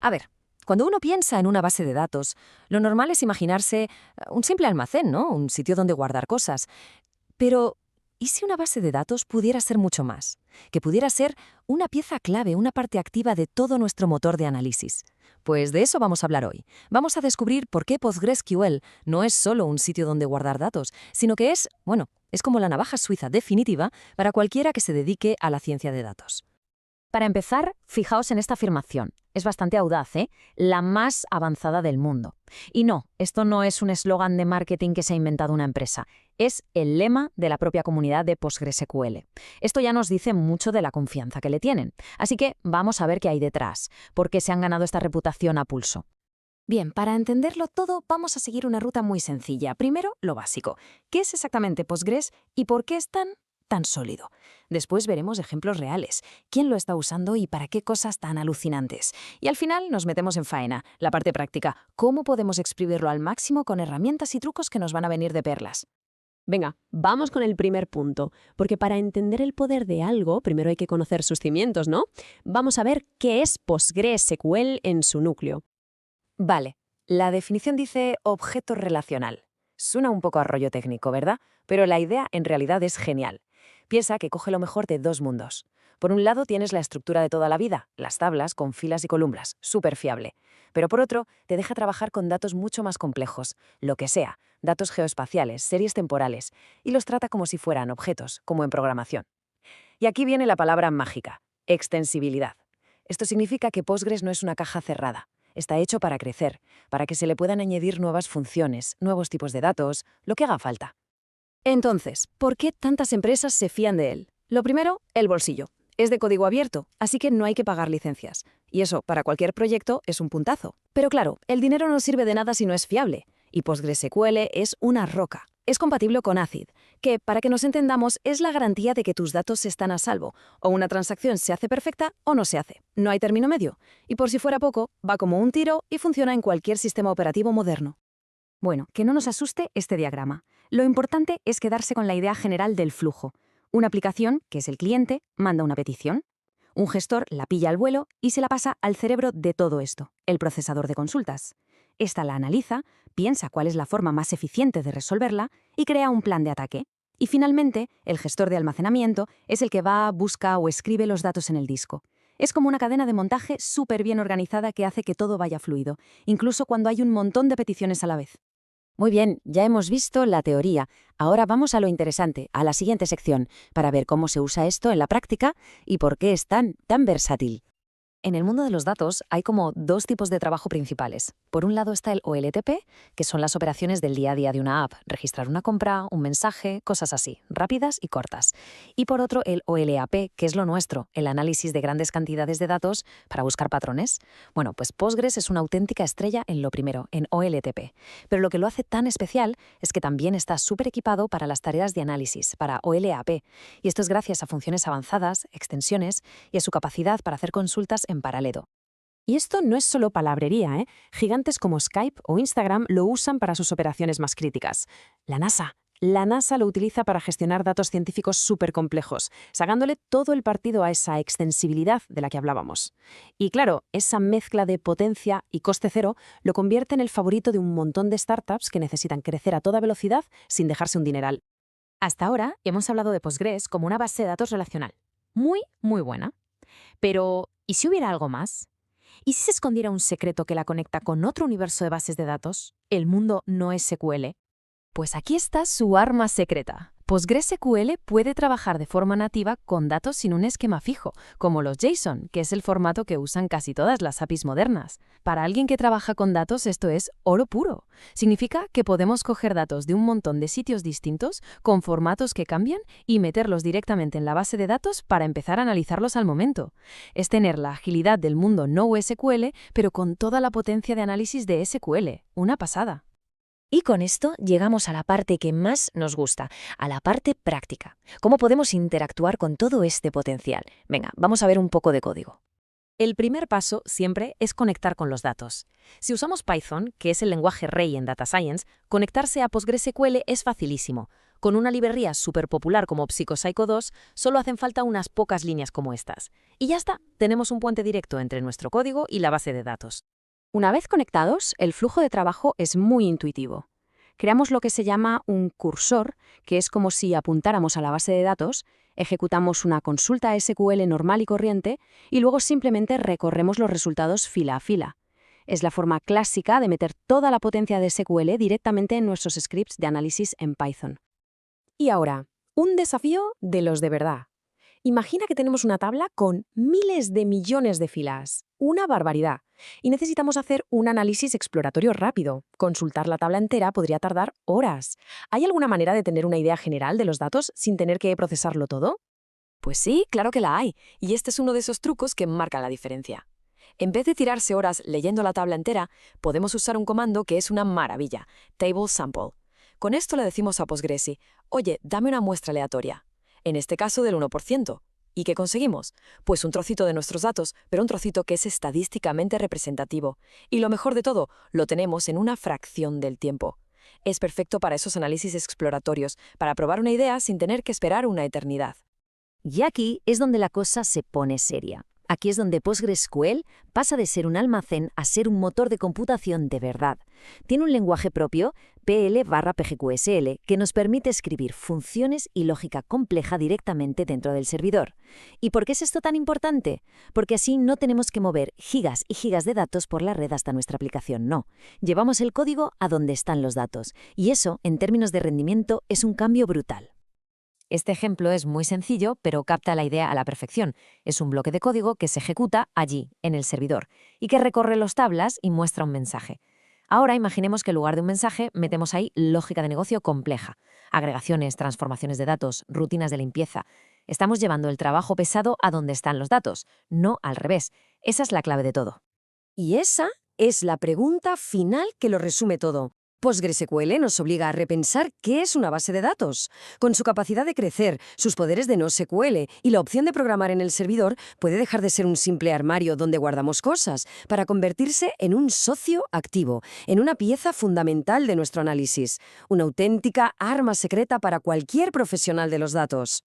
A ver, cuando uno piensa en una base de datos, lo normal es imaginarse un simple almacén, ¿no? Un sitio donde guardar cosas. Pero, ¿y si una base de datos pudiera ser mucho más? Que pudiera ser una pieza clave, una parte activa de todo nuestro motor de análisis. Pues de eso vamos a hablar hoy. Vamos a descubrir por qué PostgreSQL no es solo un sitio donde guardar datos, sino que es, bueno, es como la navaja suiza definitiva para cualquiera que se dedique a la ciencia de datos. Para empezar, fijaos en esta afirmación. Es bastante audaz, ¿eh? La más avanzada del mundo. Y no, esto no es un eslogan de marketing que se ha inventado una empresa. Es el lema de la propia comunidad de PostgreSQL. Esto ya nos dice mucho de la confianza que le tienen. Así que vamos a ver qué hay detrás, por qué se han ganado esta reputación a pulso. Bien, para entenderlo todo, vamos a seguir una ruta muy sencilla. Primero, lo básico. ¿Qué es exactamente Postgres y por qué es tan sólido? Después veremos ejemplos reales, quién lo está usando y para qué cosas tan alucinantes. Y al final nos metemos en faena, la parte práctica, cómo podemos exprimirlo al máximo con herramientas y trucos que nos van a venir de perlas. Venga, vamos con el primer punto, porque para entender el poder de algo, primero hay que conocer sus cimientos, ¿no? Vamos a ver qué es PostgreSQL en su núcleo. Vale, la definición dice objeto relacional. Suena un poco a rollo técnico, ¿verdad? Pero la idea en realidad es genial. Piensa que coge lo mejor de dos mundos. Por un lado tienes la estructura de toda la vida, las tablas con filas y columnas, súper fiable. Pero por otro, te deja trabajar con datos mucho más complejos, lo que sea, datos geoespaciales, series temporales, y los trata como si fueran objetos, como en programación. Y aquí viene la palabra mágica, extensibilidad. Esto significa que Postgres no es una caja cerrada. Está hecho para crecer, para que se le puedan añadir nuevas funciones, nuevos tipos de datos, lo que haga falta. Entonces, ¿por qué tantas empresas se fían de él? Lo primero, el bolsillo. Es de código abierto, así que no hay que pagar licencias. Y eso, para cualquier proyecto, es un puntazo. Pero claro, el dinero no sirve de nada si no es fiable. Y PostgreSQL es una roca. Es compatible con ACID, que, para que nos entendamos, es la garantía de que tus datos están a salvo. O una transacción se hace perfecta o no se hace. No hay término medio. Y por si fuera poco, va como un tiro y funciona en cualquier sistema operativo moderno. Bueno, que no nos asuste este diagrama. Lo importante es quedarse con la idea general del flujo. Una aplicación, que es el cliente, manda una petición. Un gestor la pilla al vuelo y se la pasa al cerebro de todo esto, el procesador de consultas. Esta la analiza, piensa cuál es la forma más eficiente de resolverla y crea un plan de ataque. Y finalmente, el gestor de almacenamiento es el que va, busca o escribe los datos en el disco. Es como una cadena de montaje súper bien organizada que hace que todo vaya fluido, incluso cuando hay un montón de peticiones a la vez. Muy bien, ya hemos visto la teoría. Ahora vamos a lo interesante, a la siguiente sección, para ver cómo se usa esto en la práctica y por qué es tan versátil. En el mundo de los datos hay como dos tipos de trabajo principales. Por un lado está el OLTP, que son las operaciones del día a día de una app, registrar una compra, un mensaje, cosas así, rápidas y cortas. Y por otro el OLAP, que es lo nuestro, el análisis de grandes cantidades de datos para buscar patrones. Bueno, pues Postgres es una auténtica estrella en lo primero, en OLTP. Pero lo que lo hace tan especial es que también está súper equipado para las tareas de análisis, para OLAP. Y esto es gracias a funciones avanzadas, extensiones y a su capacidad para hacer consultas en paralelo. Y esto no es solo palabrería, ¿eh? Gigantes como Skype o Instagram lo usan para sus operaciones más críticas. La NASA lo utiliza para gestionar datos científicos súper complejos, sacándole todo el partido a esa extensibilidad de la que hablábamos. Y claro, esa mezcla de potencia y coste cero lo convierte en el favorito de un montón de startups que necesitan crecer a toda velocidad sin dejarse un dineral. Hasta ahora hemos hablado de Postgres como una base de datos relacional. Muy, muy buena. Pero, ¿y si hubiera algo más? ¿Y si se escondiera un secreto que la conecta con otro universo de bases de datos? El mundo no es SQL. Pues aquí está su arma secreta. PostgreSQL puede trabajar de forma nativa con datos sin un esquema fijo, como los JSON, que es el formato que usan casi todas las APIs modernas. Para alguien que trabaja con datos, esto es oro puro. Significa que podemos coger datos de un montón de sitios distintos, con formatos que cambian, y meterlos directamente en la base de datos para empezar a analizarlos al momento. Es tener la agilidad del mundo no SQL, pero con toda la potencia de análisis de SQL. Una pasada. Y con esto llegamos a la parte que más nos gusta, a la parte práctica. ¿Cómo podemos interactuar con todo este potencial? Venga, vamos a ver un poco de código. El primer paso siempre es conectar con los datos. Si usamos Python, que es el lenguaje rey en Data Science, conectarse a PostgreSQL es facilísimo. Con una librería súper popular como Psycho 2, solo hacen falta unas pocas líneas como estas. Y ya está, tenemos un puente directo entre nuestro código y la base de datos. Una vez conectados, el flujo de trabajo es muy intuitivo. Creamos lo que se llama un cursor, que es como si apuntáramos a la base de datos, ejecutamos una consulta SQL normal y corriente y luego simplemente recorremos los resultados fila a fila. Es la forma clásica de meter toda la potencia de SQL directamente en nuestros scripts de análisis en Python. Y ahora, un desafío de los de verdad. Imagina que tenemos una tabla con miles de millones de filas. Una barbaridad. Y necesitamos hacer un análisis exploratorio rápido. Consultar la tabla entera podría tardar horas. ¿Hay alguna manera de tener una idea general de los datos sin tener que procesarlo todo? Pues sí, claro que la hay, y este es uno de esos trucos que marcan la diferencia. En vez de tirarse horas leyendo la tabla entera, podemos usar un comando que es una maravilla, table sample. Con esto le decimos a Postgres, oye, dame una muestra aleatoria, en este caso del 1%. ¿Y qué conseguimos? Pues un trocito de nuestros datos, pero un trocito que es estadísticamente representativo. Y lo mejor de todo, lo tenemos en una fracción del tiempo. Es perfecto para esos análisis exploratorios, para probar una idea sin tener que esperar una eternidad. Y aquí es donde la cosa se pone seria. Aquí es donde PostgreSQL pasa de ser un almacén a ser un motor de computación de verdad. Tiene un lenguaje propio, PL/PGQSL, que nos permite escribir funciones y lógica compleja directamente dentro del servidor. ¿Y por qué es esto tan importante? Porque así no tenemos que mover gigas y gigas de datos por la red hasta nuestra aplicación, no. Llevamos el código a donde están los datos. Y eso, en términos de rendimiento, es un cambio brutal. Este ejemplo es muy sencillo, pero capta la idea a la perfección. Es un bloque de código que se ejecuta allí, en el servidor, y que recorre los tablas y muestra un mensaje. Ahora imaginemos que en lugar de un mensaje metemos ahí lógica de negocio compleja, agregaciones, transformaciones de datos, rutinas de limpieza. Estamos llevando el trabajo pesado a donde están los datos, no al revés. Esa es la clave de todo. Y esa es la pregunta final que lo resume todo. PostgreSQL nos obliga a repensar qué es una base de datos. Con su capacidad de crecer, sus poderes de NoSQL y la opción de programar en el servidor, puede dejar de ser un simple armario donde guardamos cosas para convertirse en un socio activo, en una pieza fundamental de nuestro análisis, una auténtica arma secreta para cualquier profesional de los datos.